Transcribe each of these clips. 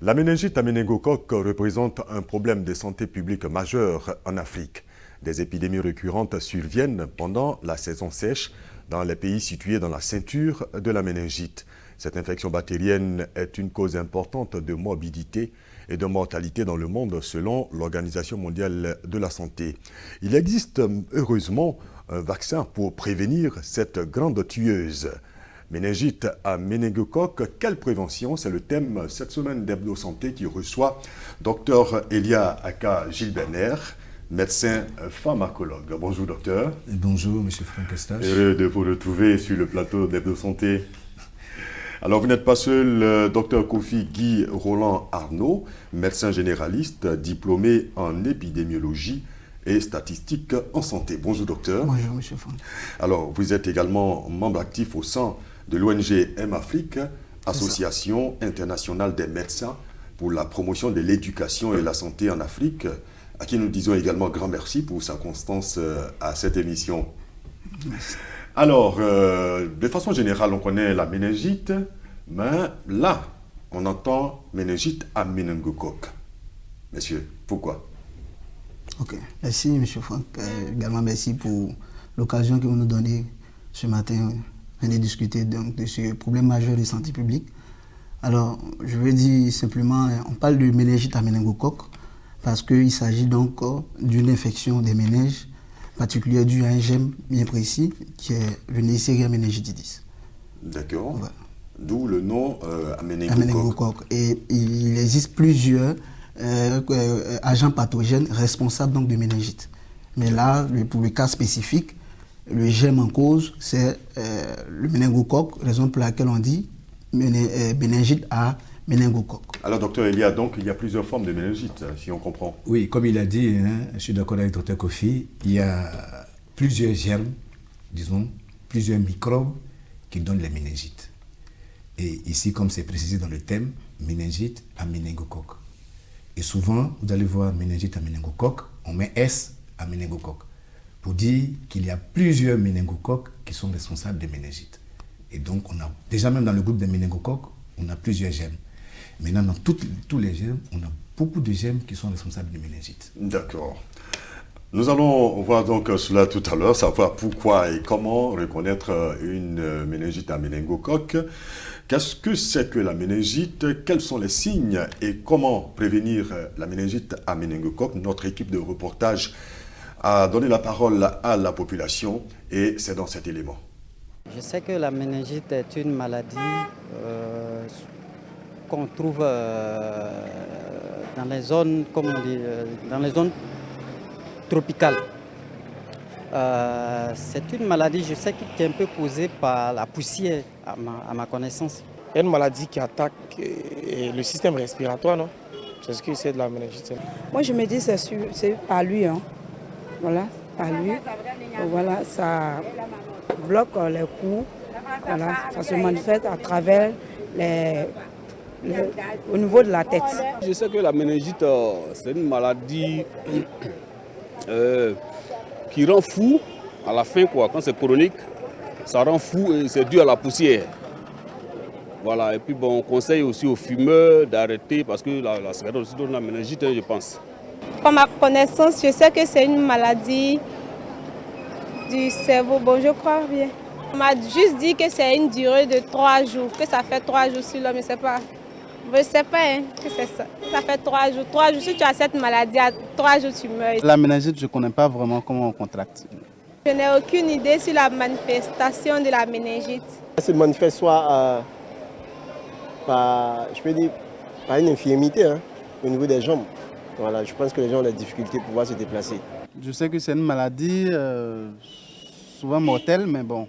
La méningite à méningocoque représente un problème de santé publique majeur en Afrique. Des épidémies récurrentes surviennent pendant la saison sèche dans les pays situés dans la ceinture de la méningite. Cette infection bactérienne est une cause importante de morbidité et de mortalité dans le monde selon l'Organisation mondiale de la santé. Il existe heureusement un vaccin pour prévenir cette grande tueuse. Méningite à méningocoque, quelle prévention? C'est le thème cette semaine d'Hebdo Santé qui reçoit Dr Elia Aka Gilberner, médecin pharmacologue. Bonjour docteur. Et bonjour M. Franck Estache. Heureux de vous retrouver sur le plateau d'Hebdo Santé. Alors vous n'êtes pas seul, docteur Kofi Guy Roland Arnaud, médecin généraliste, diplômé en épidémiologie et statistique en santé. Bonjour docteur. Bonjour M. Franck. Alors vous êtes également membre actif au sein de l'ONG M-Afrique, Association internationale des médecins pour la promotion de l'éducation et la santé en Afrique, à qui nous disons également grand merci pour sa constance à cette émission. Merci. Alors, de façon générale, on connaît la méningite, mais là, on entend méningite à méningocoque. Messieurs, pourquoi? Ok, merci M. Franck. Également merci pour l'occasion que vous nous donnez ce matin de discuter donc, de ce problème majeur de santé publique. Alors, je veux dire simplement, on parle de méningite à méningocoque parce qu'il s'agit donc d'une infection des méninges particulière due à un gemme bien précis qui est le Neisseria meningitidis. D'accord. Voilà. D'où le nom à À méningocoque. méningocoque. Et il existe plusieurs agents pathogènes responsables donc de méningite. Mais là, pour le cas spécifique, le gemme en cause, c'est le méningocoque, raison pour laquelle on dit méningite à méningocoque. Alors, docteur Elia, donc, il y a plusieurs formes de méningite, si on comprend. Oui, comme il a dit, je suis d'accord avec Dr Kofi, il y a plusieurs germes, disons, plusieurs microbes qui donnent les méningites. Et ici, comme c'est précisé dans le thème, méningite à méningocoque. Et souvent, vous allez voir méningite à méningocoque, on met S à méningocoque, pour dire qu'il y a plusieurs méningocoques qui sont responsables de méningite. Et donc, on a déjà même dans le groupe des méningocoques, on a plusieurs germes. Maintenant, dans tous les germes, on a beaucoup de germes qui sont responsables de méningite. D'accord. Nous allons voir donc cela tout à l'heure, savoir pourquoi et comment reconnaître une méningite à méningocoque. Qu'est-ce que c'est que la méningite? Quels sont les signes et comment prévenir la méningite à méningocoque? Notre équipe de reportage a donné la parole à la population et c'est dans cet élément. Je sais que la méningite est une maladie qu'on trouve dans les zones, comme on dit, dans les zones tropicales. C'est une maladie, je sais, qui est un peu causée par la poussière, à ma connaissance. Il y a une maladie qui attaque le système respiratoire, non? C'est ce que c'est de la méningite. Moi, je me dis que c'est par lui. Hein. Voilà, par lui. Voilà, ça bloque les coups. Voilà, ça se manifeste à travers au niveau de la tête. Je sais que la méningite, c'est une maladie qui rend fou à la fin, quoi. Quand c'est chronique, ça rend fou et c'est dû à la poussière. Voilà, et puis bon, on conseille aussi aux fumeurs d'arrêter parce que la cigarette aussi donne la méningite, je pense. Par ma connaissance, je sais que c'est une maladie du cerveau. Bon, je crois bien. On m'a juste dit que c'est une durée de 3 jours, que ça fait 3 jours sur l'homme, je ne sais pas. Je ne sais pas hein, que c'est ça. Ça fait 3 jours. 3 jours, si tu as cette maladie, à 3 jours tu meurs. La méningite, je ne connais pas vraiment comment on contracte. Je n'ai aucune idée sur la manifestation de la méningite. Ça se manifeste soit par une infirmité hein, au niveau des jambes. Voilà, je pense que les gens ont des difficultés pour pouvoir se déplacer. Je sais que c'est une maladie souvent mortelle, mais bon,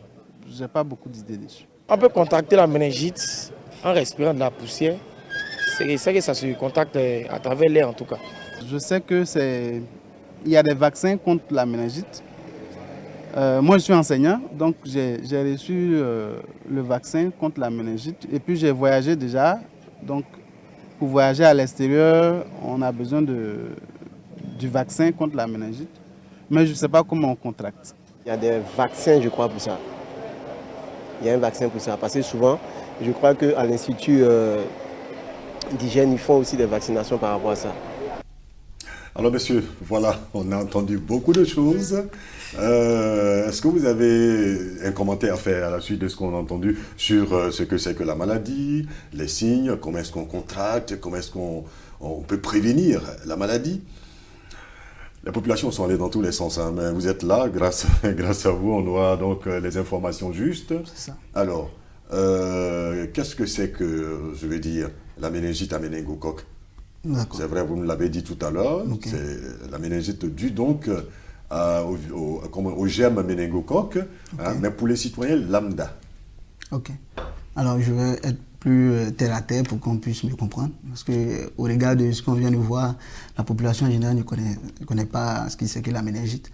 je n'ai pas beaucoup d'idées dessus. On peut contracter la méningite en respirant de la poussière. C'est que ça se contacte à travers l'air en tout cas. Je sais que il y a des vaccins contre la méningite. Moi, je suis enseignant, donc j'ai reçu le vaccin contre la méningite. Et puis, j'ai voyagé déjà. Donc, pour voyager à l'extérieur, on a besoin du vaccin contre la méningite. Mais je ne sais pas comment on contracte. Il y a des vaccins, je crois, pour ça. Il y a un vaccin pour ça. Parce que souvent, je crois qu'à l'Institut d'hygiène, ils font aussi des vaccinations par rapport à ça. Alors, monsieur, voilà, on a entendu beaucoup de choses. Est-ce que vous avez un commentaire à faire à la suite de ce qu'on a entendu sur ce que c'est que la maladie, les signes, comment est-ce qu'on contracte, comment est-ce qu'on peut prévenir la maladie? Les populations sont allées dans tous les sens, hein, mais vous êtes là, grâce à vous, on aura donc les informations justes. C'est ça. Alors, qu'est-ce que c'est que, je veux dire, la méningite à méningocoque? C'est vrai, vous nous l'avez dit tout à l'heure, Okay. c'est la méningite due donc au germe méningocoque, Okay. hein, mais pour les citoyens lambda. Ok. Alors, je vais être plus terre à terre pour qu'on puisse mieux comprendre. Parce qu'au regard de ce qu'on vient de voir, la population en général ne connaît pas ce qui c'est que la méningite.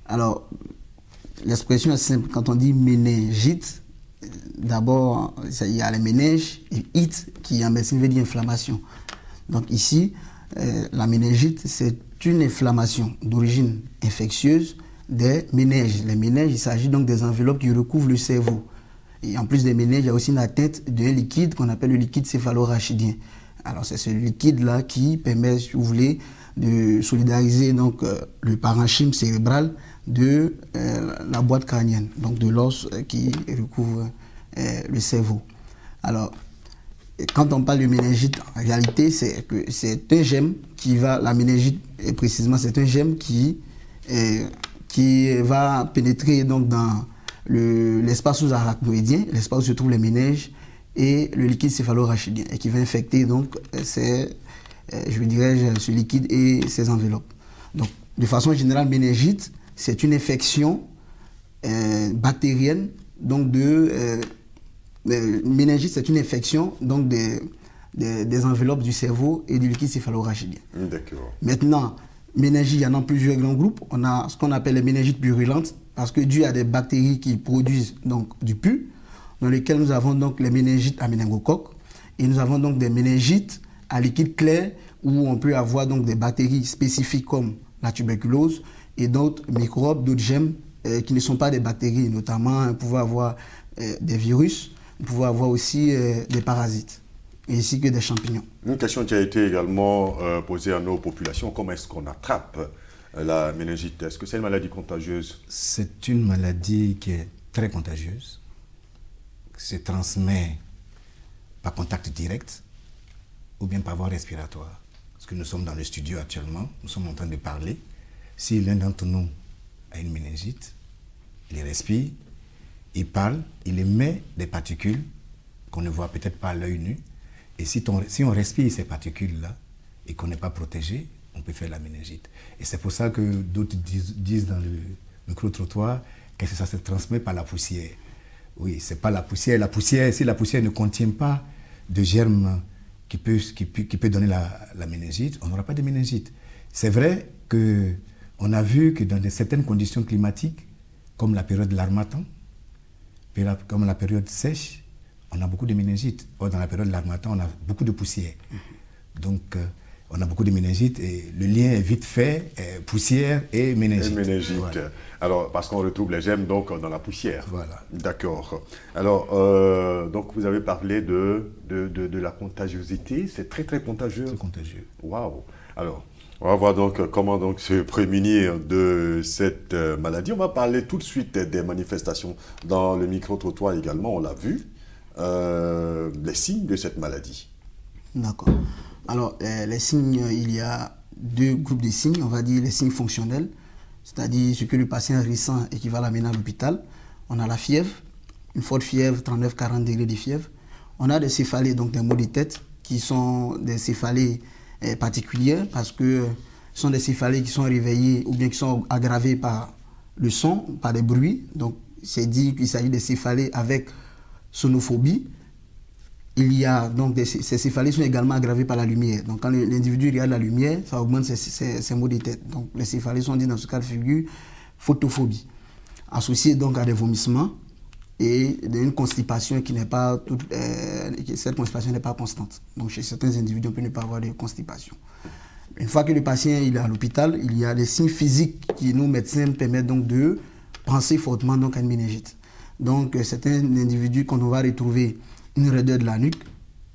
Alors, l'expression est simple. Quand on dit méningite, d'abord, il y a les méninges et it qui en médecine veut dire inflammation. Donc ici, la méningite, c'est une inflammation d'origine infectieuse des méninges. Les méninges, il s'agit donc des enveloppes qui recouvrent le cerveau. Et en plus des méninges, il y a aussi une atteinte d'un liquide qu'on appelle le liquide céphalorachidien. Alors c'est ce liquide-là qui permet, si vous voulez, de solidariser donc, le parenchyme cérébral de la boîte crânienne, donc de l'os qui recouvre le cerveau. Alors, quand on parle de méningite, en réalité, c'est que c'est un germe qui va, la méningite précisément, c'est un germe qui va pénétrer donc dans l'espace sous-arachnoïdien, l'espace où se trouvent les méninges et le liquide céphalorachidien, et qui va infecter donc ce liquide et ces enveloppes. Donc, de façon générale, méningite, c'est une infection bactérienne, donc méningite, c'est une infection donc des enveloppes du cerveau et du liquide céphalorachidien. D'accord. Maintenant, méningite, il y en a plusieurs grands groupes. On a ce qu'on appelle les méningites purulentes, parce que dû à des bactéries qui produisent donc du pus, dans lesquelles nous avons donc les méningites à méningocoque, et nous avons donc des méningites à liquide clair, où on peut avoir donc des bactéries spécifiques comme la tuberculose et d'autres microbes, d'autres germes qui ne sont pas des bactéries, notamment on peut avoir des virus, on peut avoir aussi des parasites, ainsi que des champignons. Une question qui a été également posée à nos populations, comment est-ce qu'on attrape la méningite? Est-ce que c'est une maladie contagieuse? C'est une maladie qui est très contagieuse, qui se transmet par contact direct ou bien par voie respiratoire. Parce que nous sommes dans le studio actuellement, nous sommes en train de parler. Si l'un d'entre nous a une méningite, il respire, il parle, il émet des particules qu'on ne voit peut-être pas à l'œil nu. Et si on respire ces particules-là et qu'on n'est pas protégé, on peut faire la méningite. Et c'est pour ça que d'autres disent dans le micro-trottoir que ça se transmet par la poussière. Oui, c'est pas la poussière. La poussière, si la poussière ne contient pas de germes qui peut donner la méningite, on n'aura pas de méningite. C'est vrai qu'on a vu que dans certaines conditions climatiques, comme la période de l'harmattan, comme la période sèche, on a beaucoup de méningite. Or, dans la période de l'harmattan, on a beaucoup de poussière. Donc, on a beaucoup de méningite et le lien est vite fait, poussière et méningite. Et méningite. Voilà. Alors, parce qu'on retrouve les germes donc dans la poussière. Voilà. D'accord. Alors, donc vous avez parlé de la contagiosité. C'est très très contagieux. C'est contagieux. Waouh. Alors, on va voir donc comment donc se prémunir de cette maladie. On va parler tout de suite des manifestations dans le micro-trottoir également. On l'a vu. Les signes de cette maladie. D'accord. Alors, les signes, il y a deux groupes de signes, on va dire les signes fonctionnels, c'est-à-dire ce que le patient ressent et qui va l'amener à l'hôpital. On a la fièvre, une forte fièvre, 39-40 degrés de fièvre. On a des céphalées, donc des maux de tête, qui sont des céphalées particulières parce que ce sont des céphalées qui sont réveillées ou bien qui sont aggravées par le son, par des bruits. Donc, c'est dit qu'il s'agit de céphalées avec sonophobie. Il y a donc ces céphalées sont également aggravées par la lumière. Donc quand l'individu regarde la lumière, ça augmente ses maux de tête. Donc les céphalées sont dites dans ce cas de figure photophobie, associée donc à des vomissements et une constipation qui n'est pas cette constipation n'est pas constante. Donc chez certains individus, on peut ne pas avoir de constipation. Une fois que le patient il est à l'hôpital, il y a des signes physiques qui nous médecins permettent donc de penser fortement donc à une méningite. Donc c'est un individu qu'on va retrouver une raideur de la nuque,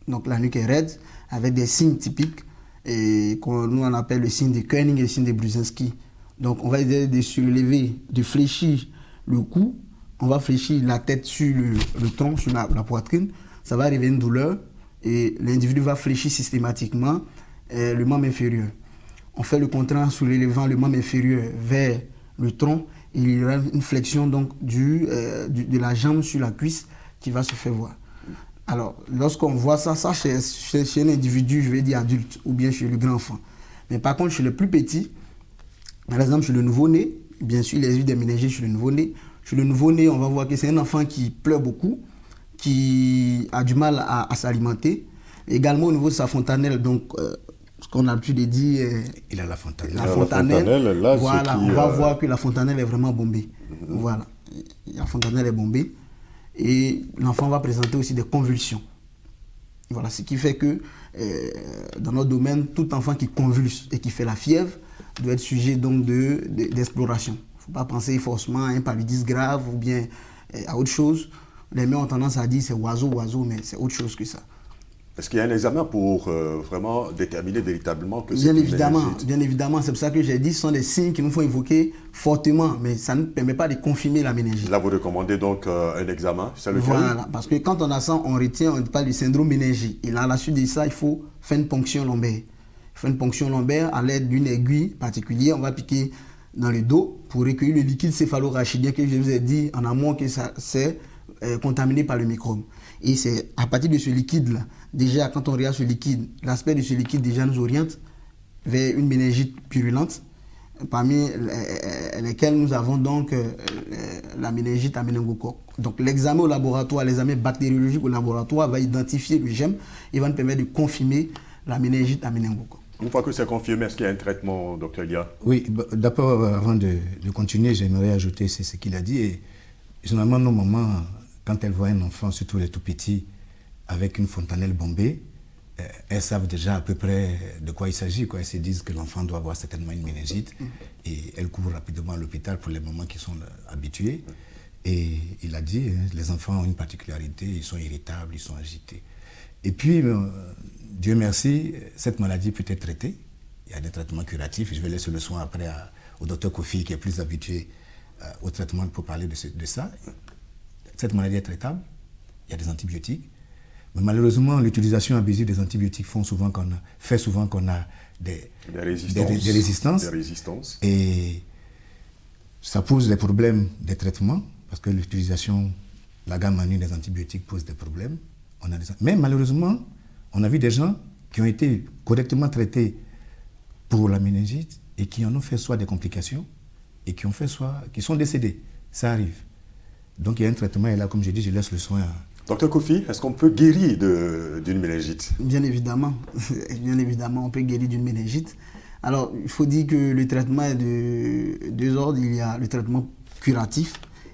donc la nuque est raide, avec des signes typiques et nous on appelle le signe de Koenig et le signe de Brudzinski. Donc on va essayer de surélever, de fléchir le cou, on va fléchir la tête sur le tronc, sur la poitrine, ça va arriver une douleur et l'individu va fléchir systématiquement le membre inférieur. On fait le contraire en soulevant le membre inférieur vers le tronc et il y aura une flexion donc de la jambe sur la cuisse qui va se faire voir. Alors, lorsqu'on voit ça chez un individu, je vais dire adulte, ou bien chez le grand enfant. Mais par contre, chez le plus petit, par exemple chez le nouveau-né, bien sûr, les yeux des méningites chez le nouveau-né. Chez le nouveau-né, on va voir que c'est un enfant qui pleure beaucoup, qui a du mal à s'alimenter. Également au niveau de sa fontanelle, donc ce qu'on a l'habitude de dire... il a la fontanelle. La fontanelle, là, voilà, on va voir que la fontanelle est vraiment bombée. Voilà, la fontanelle est bombée. Et l'enfant va présenter aussi des convulsions. Voilà, ce qui fait que dans notre domaine, tout enfant qui convulse et qui fait la fièvre doit être sujet donc d'exploration. Il ne faut pas penser forcément à un paludisme grave ou bien à autre chose. Les mères ont tendance à dire c'est oiseau, mais c'est autre chose que ça. Est-ce qu'il y a un examen pour vraiment déterminer véritablement que c'est une méningite? Bien évidemment, c'est pour ça que j'ai dit ce sont des signes qui nous font évoquer fortement, mais ça ne permet pas de confirmer la méningite. Là, vous recommandez donc un examen, c'est lequel? Voilà, parce que quand on a ça, on parle du syndrome méningite. Et là, à la suite de ça, il faut faire une ponction lombaire. Il faut une ponction lombaire à l'aide d'une aiguille particulière. On va piquer dans le dos pour recueillir le liquide céphalorachidien que je vous ai dit en amont que c'est contaminé par le microbe. Et c'est à partir de ce liquide-là, déjà quand on regarde ce liquide, l'aspect de ce liquide déjà nous oriente vers une méningite purulente, parmi lesquelles nous avons donc la méningite à méningocoque. Donc l'examen au laboratoire, l'examen bactériologique au laboratoire va identifier le germe et va nous permettre de confirmer la méningite à méningocoque. Une fois que c'est confirmé, est-ce qu'il y a un traitement, Dr Elia? Oui, d'abord, avant de continuer, j'aimerais ajouter ce qu'il a dit. Et généralement, nos mamans, quand elles voient un enfant, surtout les tout petits, avec une fontanelle bombée, elles savent déjà à peu près de quoi il s'agit. Elles se disent que l'enfant doit avoir certainement une méningite et elles courent rapidement à l'hôpital pour les mamans qui sont habitués. Et il a dit, les enfants ont une particularité, ils sont irritables, ils sont agités. Et puis, Dieu merci, cette maladie peut être traitée. Il y a des traitements curatifs. Je vais laisser le soin après au docteur Kofi qui est plus habitué au traitement pour parler de ça. Cette maladie est traitable, il y a des antibiotiques, mais malheureusement l'utilisation abusive des antibiotiques fait souvent qu'on a des résistances. Et ça pose des problèmes des traitements, parce que l'utilisation, la gamme en une des antibiotiques pose des problèmes. Mais malheureusement, on a vu des gens qui ont été correctement traités pour la méningite et qui en ont fait soit des complications et qui sont décédés. Ça arrive. Donc il y a un traitement et là, comme je dis, je laisse le soin. Docteur Kofi, est-ce qu'on peut guérir d'une méningite? Bien évidemment, on peut guérir d'une méningite. Alors, il faut dire que le traitement est de deux ordres. Il y a le traitement curatif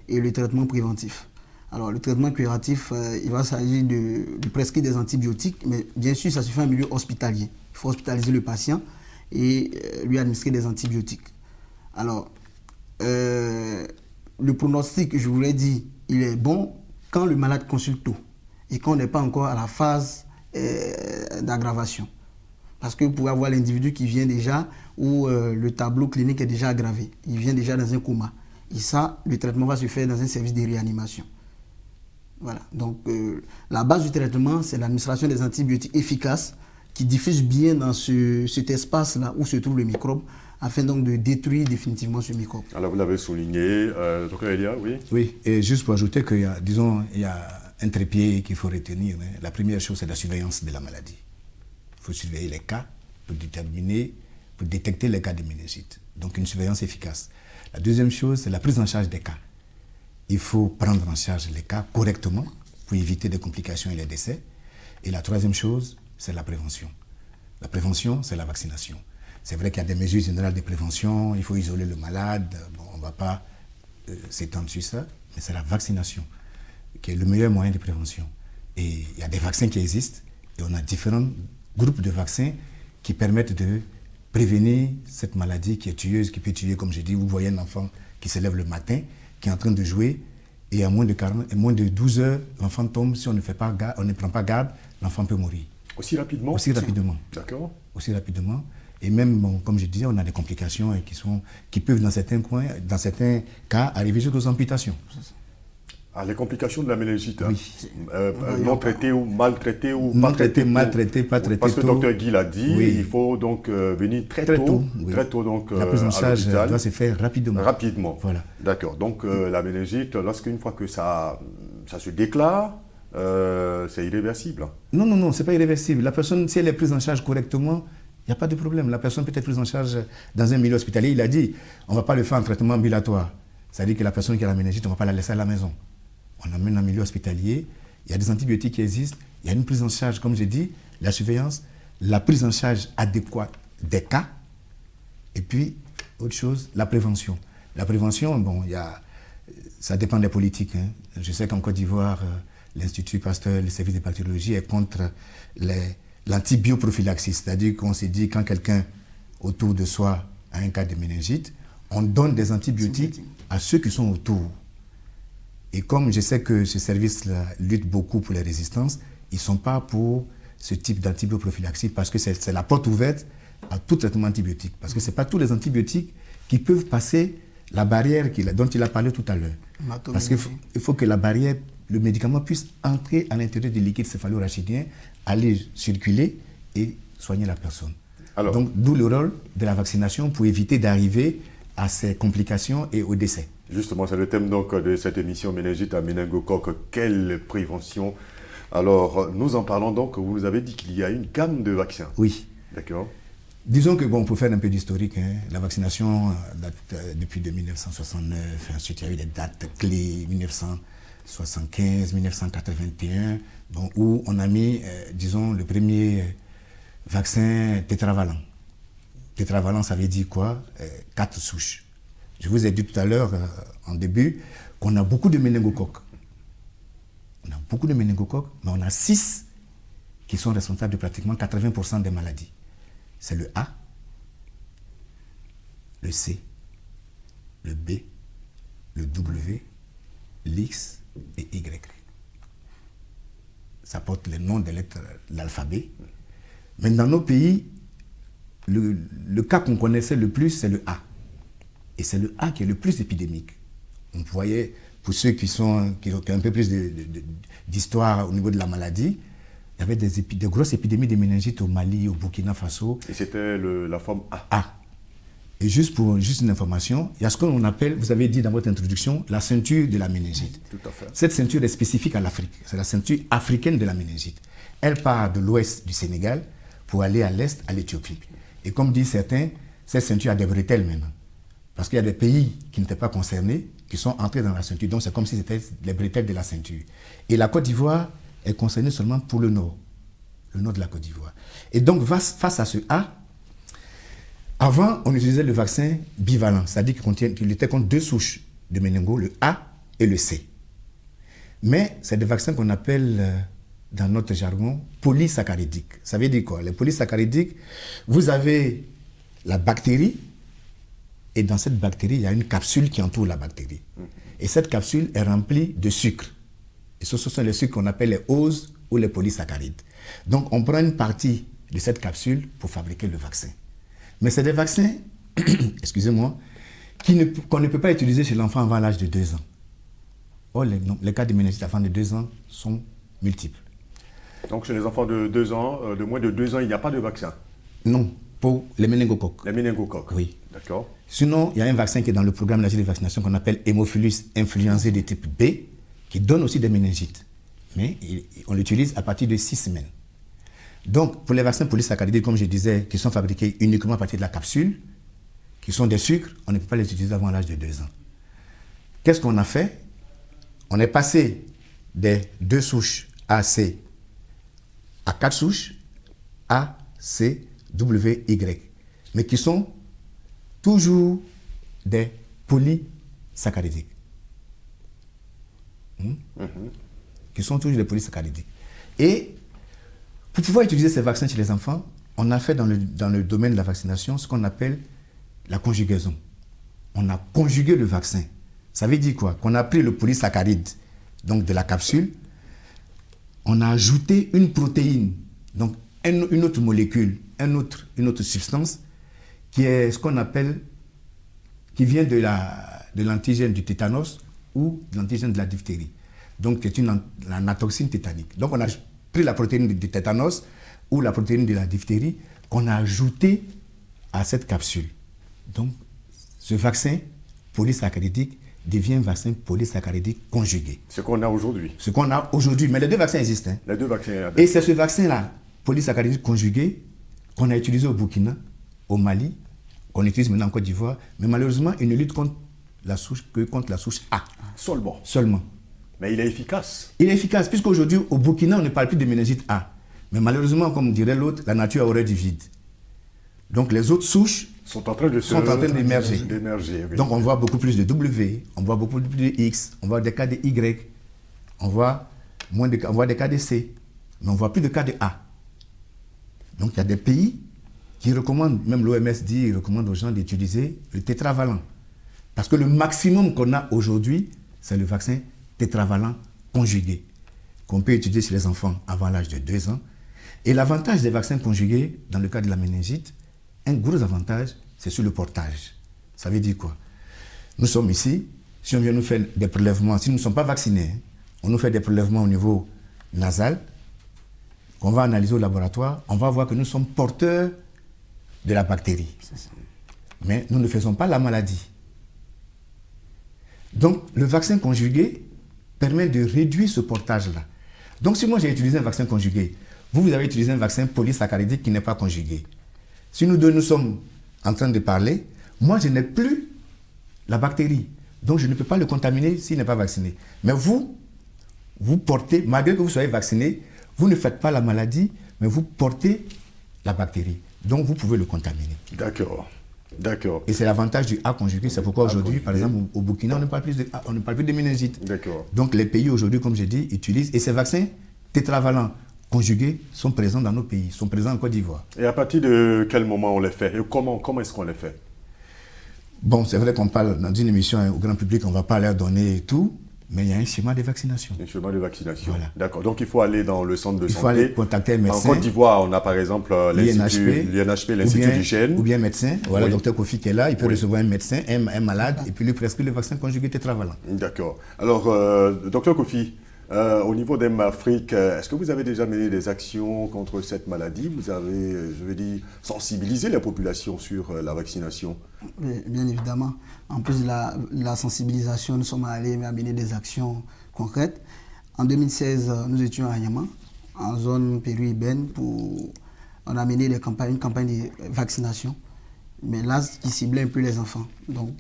et le traitement préventif. Alors, le traitement curatif, il va s'agir de prescrire des antibiotiques, mais bien sûr, ça se fait en milieu hospitalier. Il faut hospitaliser le patient et lui administrer des antibiotiques. Alors, le pronostic, je vous l'ai dit, il est bon quand le malade consulte tôt et qu'on n'est pas encore à la phase d'aggravation. Parce que vous pouvez avoir l'individu qui vient déjà où le tableau clinique est déjà aggravé. Il vient déjà dans un coma. Et ça, le traitement va se faire dans un service de réanimation. Voilà. Donc, la base du traitement, c'est l'administration des antibiotiques efficaces qui diffusent bien dans cet espace-là où se trouve le microbe, afin donc de détruire définitivement ce microbe. Alors vous l'avez souligné, Dr Elia, oui? Oui, et juste pour ajouter qu'il y a un trépied qu'il faut retenir. La première chose, c'est la surveillance de la maladie. Il faut surveiller les cas pour détecter les cas de méningite. Donc une surveillance efficace. La deuxième chose, c'est la prise en charge des cas. Il faut prendre en charge les cas correctement pour éviter des complications et les décès. Et la troisième chose, c'est la prévention. La prévention, c'est la vaccination. C'est vrai qu'il y a des mesures générales de prévention, il faut isoler le malade, on ne va pas s'étendre sur ça, mais c'est la vaccination qui est le meilleur moyen de prévention. Et il y a des vaccins qui existent, et on a différents groupes de vaccins qui permettent de prévenir cette maladie qui est tueuse, qui peut tuer, comme je dis, vous voyez un enfant qui se lève le matin, qui est en train de jouer, et à moins de 12 heures, l'enfant tombe, si on ne prend pas garde, l'enfant peut mourir. Aussi rapidement? Aussi rapidement. D'accord. Aussi rapidement. Et même, bon, comme je disais, on a des complications qui peuvent, dans certains cas, arriver jusqu'aux amputations. Ah, les complications de la méningite, hein. Oui. Non traitées ou maltraitées ou Non pas traitées. maltraitées, pas traitées. Parce que le docteur Guy l'a dit, oui. il faut donc venir très tôt. Oui. Très tôt, donc, la prise en charge doit se faire rapidement. Rapidement. Voilà. D'accord. Donc, la méningite, lorsqu'une fois que ça se déclare, c'est irréversible. Non, c'est pas irréversible. La personne, si elle est prise en charge correctement, il n'y a pas de problème. La personne peut être prise en charge dans un milieu hospitalier. Il a dit, on ne va pas le faire en traitement ambulatoire. C'est-à-dire que la personne qui a la méningite, on ne va pas la laisser à la maison. On l'emmène en milieu hospitalier. Il y a des antibiotiques qui existent. Il y a une prise en charge, comme j'ai dit, la surveillance, la prise en charge adéquate des cas. Et puis, autre chose, la prévention. La prévention, bon, ça dépend des politiques, hein. Je sais qu'en Côte d'Ivoire, l'Institut Pasteur, le service de bactériologie est contre l'antibioprophylaxie. C'est-à-dire qu'on s'est dit, quand quelqu'un autour de soi a un cas de méningite, on donne des antibiotiques à ceux qui sont autour. Et comme je sais que ce service-là lutte beaucoup pour les résistances, ils ne sont pas pour ce type d'antibioprophylaxie parce que c'est la porte ouverte à tout traitement antibiotique. Parce que ce n'est pas tous les antibiotiques qui peuvent passer la barrière dont il a parlé tout à l'heure. Parce qu'il faut que la barrière, le médicament puisse entrer à l'intérieur du liquide céphalo-rachidien, aller circuler et soigner la personne. Donc, d'où le rôle de la vaccination pour éviter d'arriver à ces complications et au décès. Justement, c'est le thème donc de cette émission méningite à méningocoque. Quelle prévention? Alors, nous en parlons donc, vous nous avez dit qu'il y a une gamme de vaccins. Oui. D'accord. Disons que, bon, pour faire un peu d'historique, hein, la vaccination date depuis 1969, ensuite il y a eu des dates clés, 1975, 1981, bon, où on a mis, disons, le premier vaccin tétravalent. Tétravalent, ça veut dire quoi? 4 souches. Je vous ai dit tout à l'heure, en début, qu'on a beaucoup de méningocoques. On a beaucoup de méningocoques, mais on a 6 qui sont responsables de pratiquement 80% des maladies. C'est le A, le C, le B, le W, l'X et Y. Ça porte les noms des lettres de l'alphabet. Mais dans nos pays, le cas qu'on connaissait le plus, c'est le A. Et c'est le A qui est le plus épidémique. On voyait, pour ceux qui ont un peu plus d'histoire au niveau de la maladie, il y avait des grosses épidémies de méningite au Mali, au Burkina Faso. Et c'était la forme A. A. Et juste une information, il y a ce qu'on appelle, vous avez dit dans votre introduction, la ceinture de la méningite. Tout à fait. Cette ceinture est spécifique à l'Afrique. C'est la ceinture africaine de la méningite. Elle part de l'ouest du Sénégal pour aller à l'est, à l'Éthiopie. Et comme disent certains, cette ceinture a des bretelles maintenant. Parce qu'il y a des pays qui n'étaient pas concernés, qui sont entrés dans la ceinture. Donc c'est comme si c'était les bretelles de la ceinture. Et la Côte d'Ivoire est concernée seulement pour le nord de la Côte d'Ivoire. Et donc face à ce A, avant on utilisait le vaccin bivalent, c'est-à-dire qu'il était contre 2 souches de méningo, le A et le C. Mais c'est des vaccins qu'on appelle, dans notre jargon, polysaccharidiques. Ça veut dire quoi? Les polysaccharidiques, vous avez la bactérie, et dans cette bactérie, il y a une capsule qui entoure la bactérie. Et cette capsule est remplie de sucre. Et ce sont les sucres qu'on appelle les oses ou les polysaccharides. Donc on prend une partie de cette capsule pour fabriquer le vaccin. Mais c'est des vaccins, excusez-moi, qu'on ne peut pas utiliser chez l'enfant avant l'âge de 2 ans. Or, les cas de méningite avant de 2 ans sont multiples. Donc chez les enfants de 2 ans, de moins de 2 ans, il n'y a pas de vaccin? Non, pour les méningocoques. Les méningocoques? Oui. D'accord. Sinon, il y a un vaccin qui est dans le programme national de vaccination qu'on appelle Hémophilus influenzae de type B, qui donne aussi des méningites. Mais on l'utilise à partir de 6 semaines. Donc, pour les vaccins polysaccharidiques, comme je disais, qui sont fabriqués uniquement à partir de la capsule, qui sont des sucres, on ne peut pas les utiliser avant l'âge de 2 ans. Qu'est-ce qu'on a fait? On est passé des 2 souches AC à 4 souches A, C, W, Y, mais qui sont toujours des polysaccharidiques. Qui sont toujours des polysaccharidiques. Et pour pouvoir utiliser ces vaccins chez les enfants, on a fait dans le domaine de la vaccination ce qu'on appelle la conjugaison. On a conjugué le vaccin. Ça veut dire quoi? Qu'on a pris le polysaccharide, donc de la capsule, on a ajouté une protéine, donc une autre molécule, une autre substance qui est ce qu'on appelle, qui vient de l'antigène du tétanos ou de l'antigène de la diphtérie. Donc, c'est la natoxine tétanique. Donc, on a pris la protéine du tétanos ou la protéine de la diphtérie qu'on a ajoutée à cette capsule. Donc, ce vaccin polysaccharidique devient un vaccin polysaccharidique conjugué. Ce qu'on a aujourd'hui. Ce qu'on a aujourd'hui. Mais les deux vaccins existent. Hein. Les deux vaccins. Et c'est ce vaccin-là, polysaccharidique conjugué, qu'on a utilisé au Burkina, au Mali, qu'on utilise maintenant en Côte d'Ivoire. Mais malheureusement, il ne lutte contre la souche que contre la souche A. Seulement. Mais il est efficace. Il est efficace, puisqu'aujourd'hui, au Burkina, on ne parle plus de méningite A. Mais malheureusement, comme dirait l'autre, la nature a horreur du vide. Donc les autres souches sont en train d'émerger. Oui. Donc on voit beaucoup plus de W, on voit beaucoup plus de X, on voit des cas de Y, on voit des cas de C, mais on ne voit plus de cas de A. Donc il y a des pays qui recommandent, même l'OMS dit, il recommande aux gens d'utiliser le tétravalent. Parce que le maximum qu'on a aujourd'hui, c'est le vaccin tétravalent conjugué, qu'on peut utiliser chez les enfants avant l'âge de 2 ans. Et l'avantage des vaccins conjugués, dans le cas de la méningite, un gros avantage, c'est sur le portage. Ça veut dire quoi? Nous sommes ici, si on vient nous faire des prélèvements, si nous ne sommes pas vaccinés, on nous fait des prélèvements au niveau nasal, qu'on va analyser au laboratoire, on va voir que nous sommes porteurs de la bactérie. Mais nous ne faisons pas la maladie. Donc, le vaccin conjugué permet de réduire ce portage-là. Donc, si moi j'ai utilisé un vaccin conjugué, vous avez utilisé un vaccin polysaccharidique qui n'est pas conjugué. Si nous deux nous sommes en train de parler, moi je n'ai plus la bactérie. Donc je ne peux pas le contaminer s'il n'est pas vacciné. Mais vous portez, malgré que vous soyez vacciné, vous ne faites pas la maladie, mais vous portez la bactérie. Donc vous pouvez le contaminer. D'accord. Et c'est l'avantage du A conjugué. C'est pourquoi aujourd'hui, par exemple, au Burkina, on ne parle plus de méningite. D'accord. Donc les pays aujourd'hui, comme j'ai dit, utilisent. Et ces vaccins tétravalents conjugués sont présents dans nos pays, sont présents en Côte d'Ivoire. Et à partir de quel moment on les fait? Et comment est-ce qu'on les fait? Bon, c'est vrai qu'on parle dans une émission au grand public, on ne va pas leur donner tout, mais il y a un schéma de vaccination. Un schéma de vaccination. Voilà. D'accord. Donc il faut aller dans le centre de santé. Il faut aller contacter un médecin. En Côte d'Ivoire, on a par exemple l'INHP, l'Institut d'hygiène. Ou bien médecin. Voilà, le docteur Kofi qui est là, il peut recevoir un médecin, un malade, et puis lui prescrire le vaccin conjugué tétravalent. D'accord. Alors, docteur Kofi, au niveau d'Afrique, est-ce que vous avez déjà mené des actions contre cette maladie? Vous avez, je veux dire, sensibilisé la population sur la vaccination? Oui, bien évidemment. En plus de la sensibilisation, nous sommes allés mener des actions concrètes. En 2016, nous étions à Niamey, en zone périurbaine, on a mené une campagne de vaccination, mais là, qui ciblait un peu les enfants. Donc,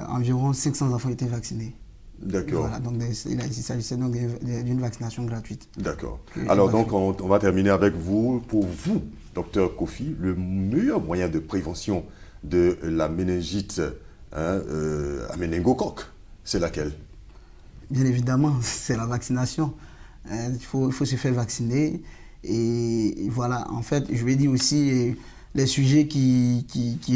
environ 500 enfants étaient vaccinés. D'accord. Voilà, donc il s'agissait donc d'une vaccination gratuite. D'accord. Alors donc on va terminer avec vous. Pour vous, docteur Kofi, le meilleur moyen de prévention de la méningite à méningocoque, c'est laquelle? Bien évidemment, c'est la vaccination. Il faut se faire vacciner. Et voilà, en fait, je vais dire aussi les sujets qui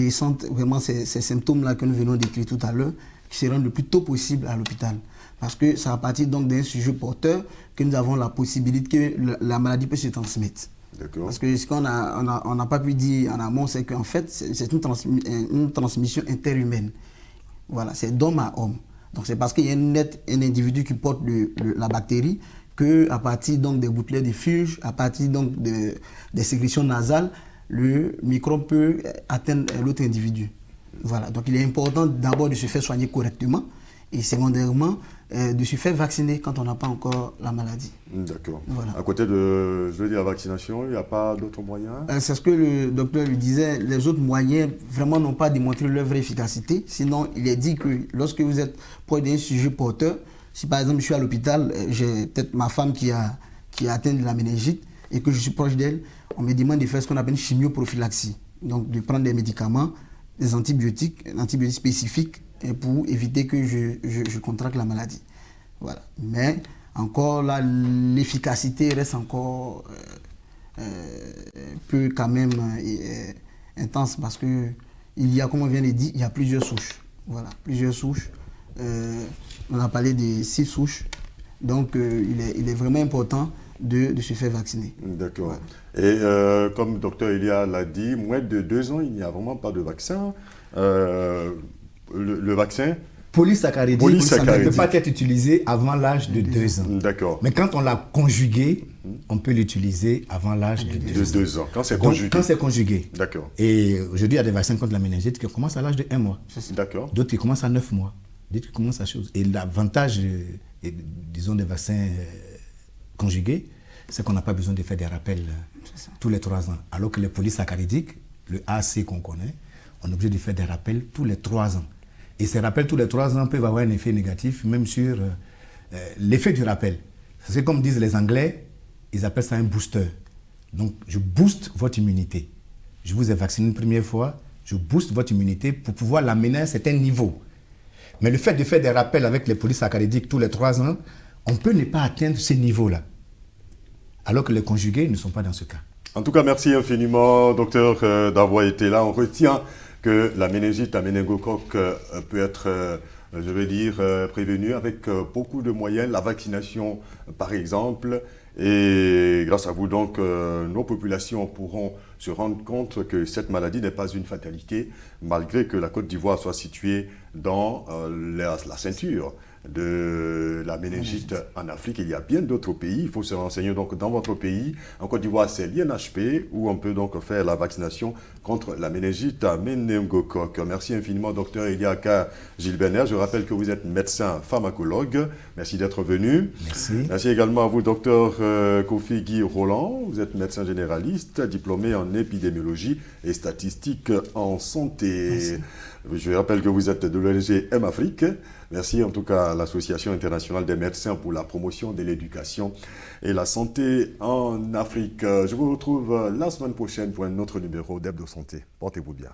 ressentent vraiment ces symptômes-là que nous venons d'écrire tout à l'heure, qui se rendent le plus tôt possible à l'hôpital. Parce que c'est à partir donc d'un sujet porteur que nous avons la possibilité que la maladie peut se transmettre. Parce que ce qu'on n'a pas pu dire en amont, c'est qu'en fait, c'est une transmission interhumaine. Voilà, c'est d'homme à homme. Donc c'est parce qu'il y a un individu qui porte la bactérie qu'à partir donc des gouttelettes de fuge, à partir donc des sécrétions nasales, le microbe peut atteindre l'autre individu. Voilà, donc il est important d'abord de se faire soigner correctement et secondairement de se faire vacciner quand on n'a pas encore la maladie. D'accord. Voilà. À côté de la vaccination, il n'y a pas d'autres moyens? C'est ce que le docteur lui disait, les autres moyens vraiment n'ont pas démontré leur vraie efficacité. Sinon, il est dit que lorsque vous êtes proche d'un sujet porteur, si par exemple je suis à l'hôpital, j'ai peut-être ma femme qui a atteint de la méningite et que je suis proche d'elle, on me demande de faire ce qu'on appelle une chimioprophylaxie. Donc de prendre des médicaments, des antibiotiques spécifiques pour éviter que je contracte la maladie. Voilà. Mais encore là, l'efficacité reste encore peu quand même intense parce que il y a, comme on vient de dire, il y a plusieurs souches. Voilà, plusieurs souches. On a parlé des 6 souches. Donc il est vraiment important de se faire vacciner. D'accord. Et comme docteur Elia l'a dit, moins de 2 ans, il n'y a vraiment pas de vaccin. Le vaccin polysaccharidique ne peut pas être utilisé avant l'âge de 2 ans. D'accord. Mais quand on l'a conjugué, on peut l'utiliser avant l'âge de 2 ans. Quand c'est conjugué. Quand c'est conjugué. D'accord. Et aujourd'hui, il y a des vaccins contre la méningite qui commencent à l'âge de 1 mois. D'accord. D'autres qui commencent à 9 mois. D'autres qui commencent à chose. Et l'avantage, disons, des vaccins conjugués, c'est qu'on n'a pas besoin de faire des rappels tous les 3 ans. Alors que les polysaccharidiques, le AC qu'on connaît, on est obligé de faire des rappels tous les 3 ans. Et ces rappels tous les 3 ans peuvent avoir un effet négatif, même sur l'effet du rappel. C'est comme disent les Anglais, ils appellent ça un booster. Donc, je booste votre immunité. Je vous ai vacciné une première fois, je booste votre immunité pour pouvoir l'amener à un certain niveau. Mais le fait de faire des rappels avec les polysaccharidiques tous les 3 ans, on peut ne pas atteindre ce niveau-là. Alors que les conjugués ne sont pas dans ce cas. En tout cas, merci infiniment, docteur, d'avoir été là. On retient que la méningite à méningocoque peut être, prévenue avec beaucoup de moyens. La vaccination, par exemple. Et grâce à vous, donc, nos populations pourront se rendre compte que cette maladie n'est pas une fatalité, malgré que la Côte d'Ivoire soit située dans la ceinture de la méningite en Afrique. Il y a bien d'autres pays. Il faut se renseigner donc dans votre pays. En Côte d'Ivoire, c'est l'INHP où on peut donc faire la vaccination contre la méningite à méningocoque. Merci infiniment, docteur Eliaka Gilbert. Je rappelle que vous êtes médecin pharmacologue. Merci d'être venu. Merci. Merci également à vous, docteur Kofi Guy Roland. Vous êtes médecin généraliste, diplômé en épidémiologie et statistique en santé. Merci. Je rappelle que vous êtes de l'ONG M-Afrique. Merci en tout cas à l'Association internationale des médecins pour la promotion de l'éducation et la santé en Afrique. Je vous retrouve la semaine prochaine pour un autre numéro d'Hebdo Santé. Portez-vous bien.